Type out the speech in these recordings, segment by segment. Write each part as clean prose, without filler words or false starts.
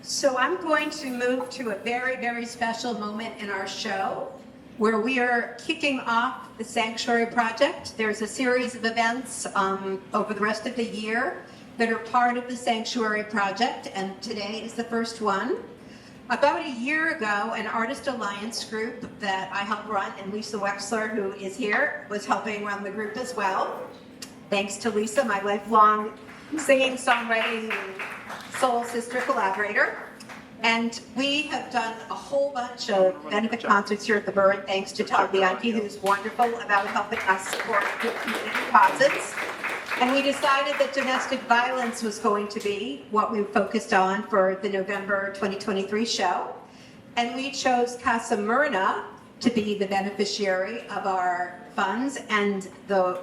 So I'm going to move to a very, very special moment in our show where we are kicking off the Sanctuary Project. There's a series of events over the rest of the year that are part of the Sanctuary Project, and today is the first one. About a year ago, an Artist Alliance group that I help run, and Lisa Wexler, who is here, was helping run the group as well. Thanks to Lisa, my lifelong singing, songwriting, soul sister collaborator. And we have done a whole bunch of benefit concerts here at the Burren, thanks to Todd Bianchi, who's wonderful about helping us support good community causes. And we decided that domestic violence was going to be what we focused on for the November 2023 show. And we chose Casa Myrna to be the beneficiary of our funds, and the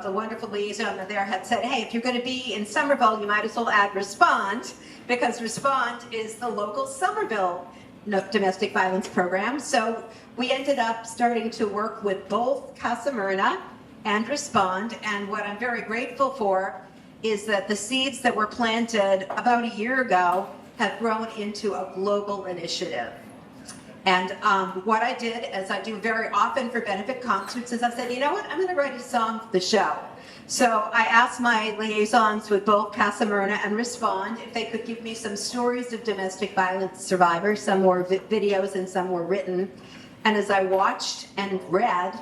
wonderful liaison there had said, hey, if you're going to be in Somerville, you might as well add Respond, because Respond is the local Somerville domestic violence program. So we ended up starting to work with both Casa Myrna and Respond, and what I'm very grateful for is that the seeds that were planted about a year ago have grown into a global initiative. And what I did, as I do very often for benefit concerts, is I said, you know what, I'm going to write a song for the show. So I asked my liaisons with both Casa Myrna and Respond if they could give me some stories of domestic violence survivors. Some were videos and some were written. And as I watched and read,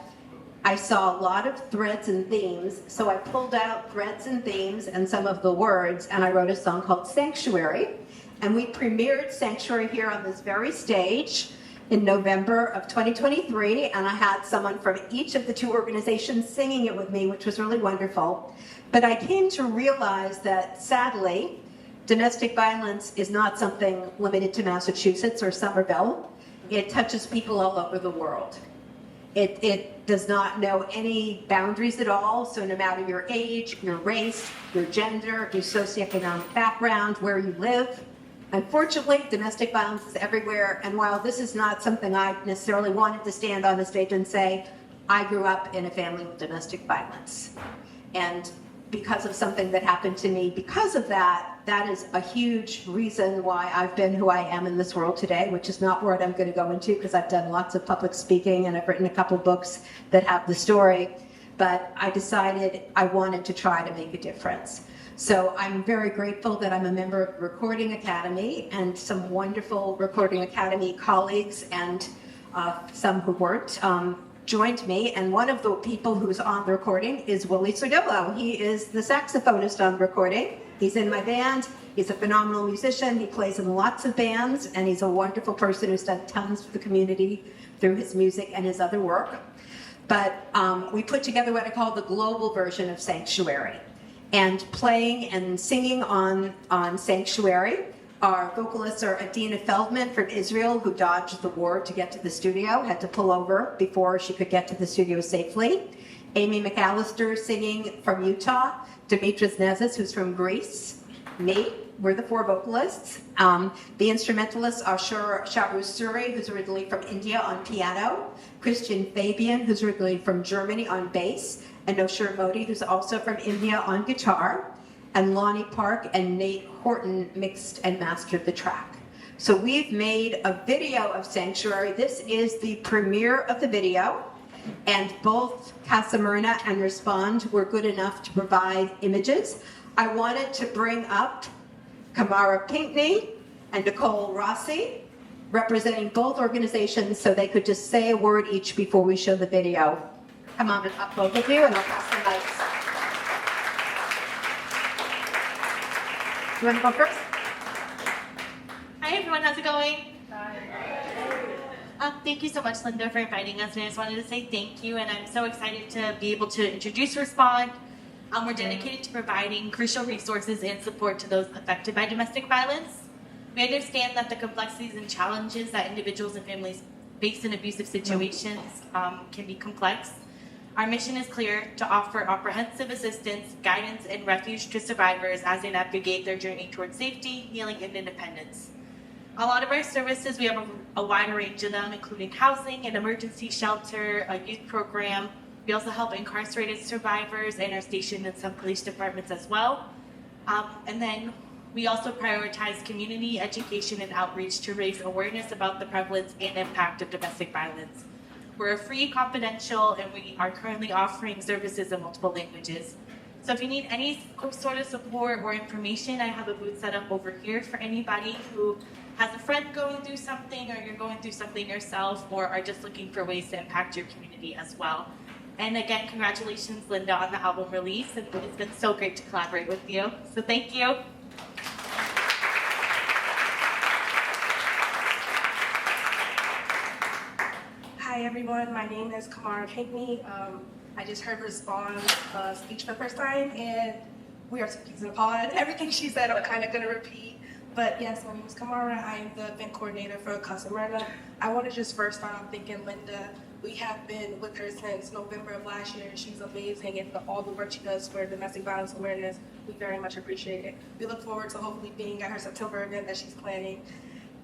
I saw a lot of threads and themes. So I pulled out threads and themes and some of the words, and I wrote a song called Sanctuary. And we premiered Sanctuary here on this very stage in November of 2023, and I had someone from each of the two organizations singing it with me, which was really wonderful. But I came to realize that, sadly, domestic violence is not something limited to Massachusetts or Somerville. It touches people all over the world. It does not know any boundaries at all, so no matter your age, your race, your gender, your socioeconomic background, where you live, unfortunately, domestic violence is everywhere, and while this is not something I necessarily wanted to stand on the stage and say, I grew up in a family with domestic violence. And because of something that happened to me, because of that, that is a huge reason why I've been who I am in this world today, which is not what I'm going to go into, because I've done lots of public speaking and I've written a couple books that have the story. But I decided I wanted to try to make a difference. So I'm very grateful that I'm a member of the Recording Academy, and some wonderful Recording Academy colleagues and some who weren't joined me. And one of the people who's on the recording is Willie Sordillo. He is the saxophonist on the recording. He's in my band. He's a phenomenal musician. He plays in lots of bands, and he's a wonderful person who's done tons for the community through his music and his other work. But we put together what I call the global version of Sanctuary. And playing and singing on Sanctuary, our vocalists are Adina Feldman from Israel, who dodged the war to get to the studio, had to pull over before she could get to the studio safely. Amy McAllister singing from Utah. Dimitris Nezis, who's from Greece. Me, we're the four vocalists. The instrumentalists are Shahruz Suri, who's originally from India, on piano. Christian Fabian, who's originally from Germany, on bass. And Noshir Modi, who's also from India, on guitar. And Lonnie Park and Nate Horton mixed and mastered the track. So we've made a video of Sanctuary. This is the premiere of the video. And both Casa Myrna and Respond were good enough to provide images. I wanted to bring up Kharmara Pinckney and Nicole Rocci, representing both organizations, so they could just say a word each before we show the video. Come on up, both of you, and I'll pass the mics. You want to go first? Hi everyone, how's it going? Thank you so much, Linda, for inviting us. And I just wanted to say thank you, and I'm so excited to be able to introduce Respond. We're dedicated to providing crucial resources and support to those affected by domestic violence. We understand that the complexities and challenges that individuals and families face in abusive situations can be complex. Our mission is clear: to offer comprehensive assistance, guidance, and refuge to survivors as they navigate their journey towards safety, healing, and independence. A lot of our services, we have a wide range of them, including housing, an emergency shelter, a youth program. We also help incarcerated survivors and are stationed in some police departments as well. And then We also prioritize community education and outreach to raise awareness about the prevalence and impact of domestic violence. We're free, confidential, and we are currently offering services in multiple languages. So if you need any sort of support or information, I have a booth set up over here for anybody who has a friend going through something, or you're going through something yourself, or are just looking for ways to impact your community as well. And again, congratulations, Linda, on the album release. And it's been so great to collaborate with you. So thank you. Hi everyone, my name is Kharmara Pinckney. I just heard Respond's speech for the first time, and we are two peas in a pod. Everything she said I'm kind of going to repeat. But yes, my name is Kharmara. I am the event coordinator for Casa Myrna. I want to just first start off thanking Linda. We have been with her since November of last year. She's amazing, and for all the work she does for domestic violence awareness, we very much appreciate it. We look forward to hopefully being at her September event that she's planning.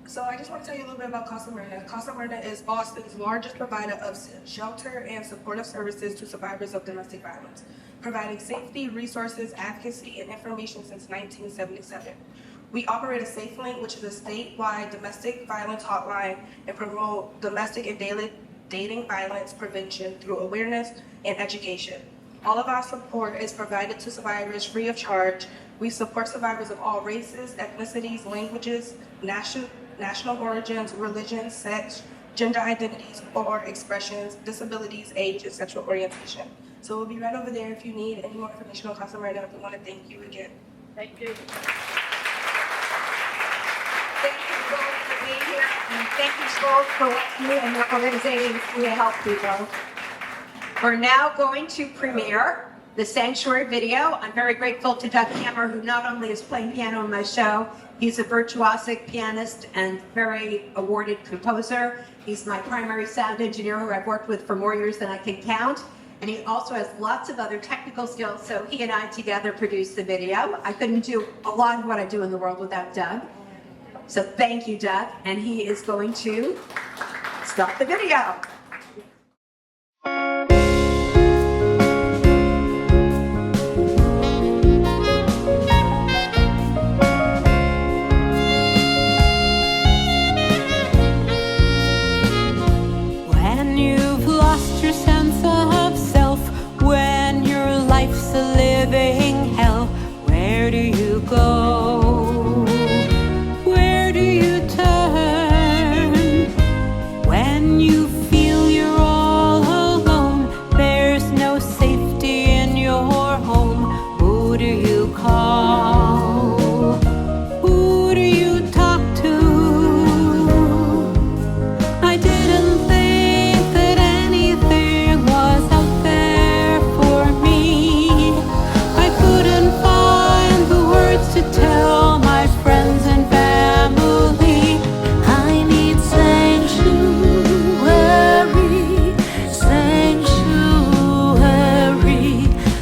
So I just want to tell you a little bit about Casa Myrna. Casa Myrna is Boston's largest provider of shelter and supportive services to survivors of domestic violence, providing safety, resources, advocacy, and information since 1977. We operate a Safe Link, which is a statewide domestic violence hotline, and promote domestic and dating violence prevention through awareness and education. All of our support is provided to survivors free of charge. We support survivors of all races, ethnicities, languages, national origins, religions, sex, gender identities or expressions, disabilities, age, and sexual orientation. So we'll be right over there if you need any more information on Casa Myrna. We want to thank you again. Thank you. Thank you both for being here, and thank you both for what you and your organization do to help people. We're now going to premiere the Sanctuary video. I'm very grateful to Doug Hammer, who not only is playing piano in my show, he's a virtuosic pianist and very awarded composer. He's my primary sound engineer, who I've worked with for more years than I can count. And he also has lots of other technical skills, so he and I together produced the video. I couldn't do a lot of what I do in the world without Doug. So thank you, Doug. And he is going to start the video. When you've lost your sense of self, when your life's a living hell, where do you go? Where do you turn? When you feel you're all alone, there's no safety in your home, who do you call? Who do you talk to? I didn't think that anything was out there for me. I couldn't find the words to tell my friends and family. I need sanctuary, sanctuary,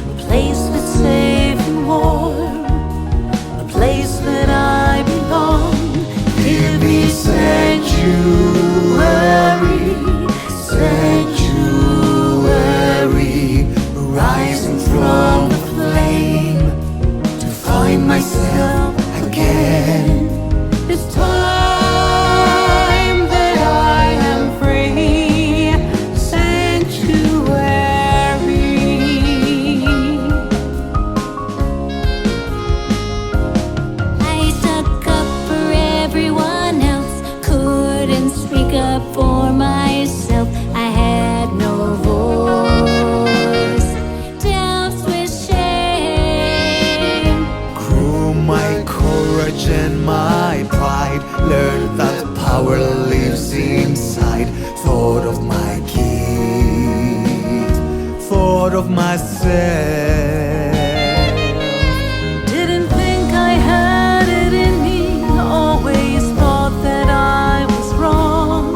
a place that's safe and warm, a place that I belong. Give me sanctuary, sanctuary, rising from the flame to find myself again. It's time that I am free, sanctuary. I stuck up for everyone else, couldn't speak up for myself. I had no voice, doused with shame. Grew my courage and my pride, learned that power lives inside. Thought of my kids, thought of myself. Didn't think I had it in me, always thought that I was wrong.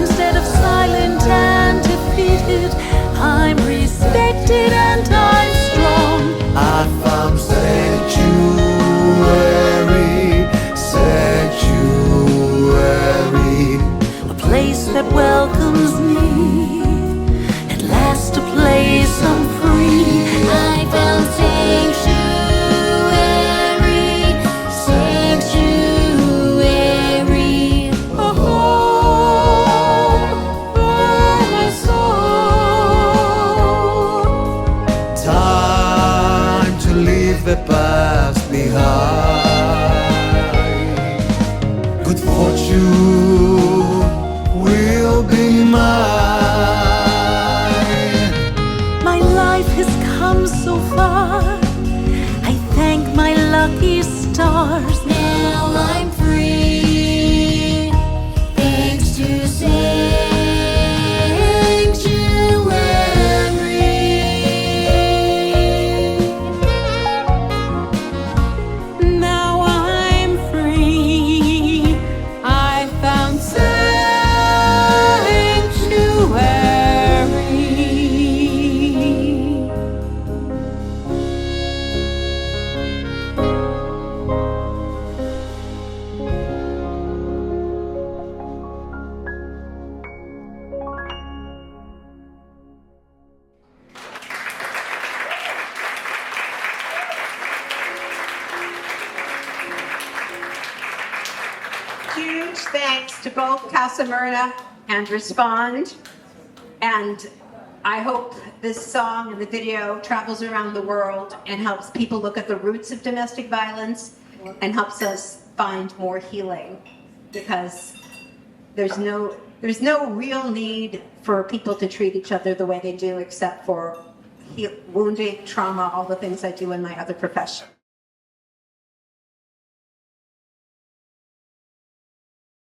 Instead of silent and defeated, I'm respected and I'm strong. I found sanctuary, sanctuary. A place that welcomes me, at last a place I'm free. I found sanctuary, sanctuary. good fortune will be mine. My life has come so far. I thank my lucky stars. Now I'm free, thanks to sanctuary. Now I'm free. I found sanctuary. Huge thanks to both Casa Myrna and Respond. And I hope this song and the video travels around the world and helps people look at the roots of domestic violence and helps us find more healing, because there's no real need for people to treat each other the way they do, except for wounding, trauma, all the things I do in my other profession.